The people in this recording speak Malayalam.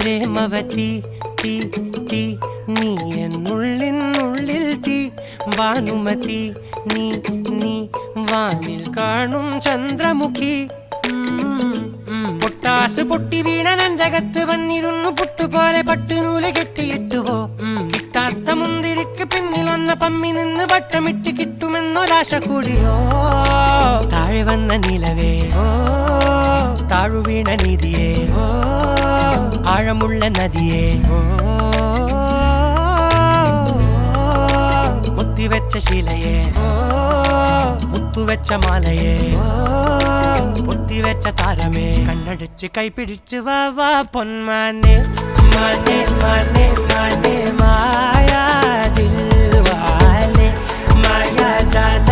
പ്രേമവതി തീ തീ നീ എന്നുള്ളിൽ തീ ഭാനുമതി നീ നീ വാനിൽ കാണും ചന്ദ്രമുഖി പൊട്ടാസ് പൊട്ടി വീണ നെഞ്ചകത്ത് വന്നിരുന്നു പുട്ടുപോലെ പട്ടുനൂല് കെട്ടിയിട്ടുവോ കിട്ടാത്ത മുന്തിരിക്ക് പിന്നിൽ വന്ന പമ്മി നിന്ന് വട്ടമിട്ട് കിട്ടുമെന്നൊരാശ കൂടിയോ താഴെ വന്ന നിലവേ താഴു വീണ നിധിയേ ആഴമുള്ള നദിയേ കൊത്തിവെച്ച ശിലയേ മുത്തുവെച്ച മാലയേ പൊത്തിവെച്ച താരമേ കണ്ണടിച്ച് കൈപിടിച്ച് വാ വാ പൊന്മാനെ മാനെ മാനെ മാനെ മായാ ദിൽവാലെ മായാ ജാല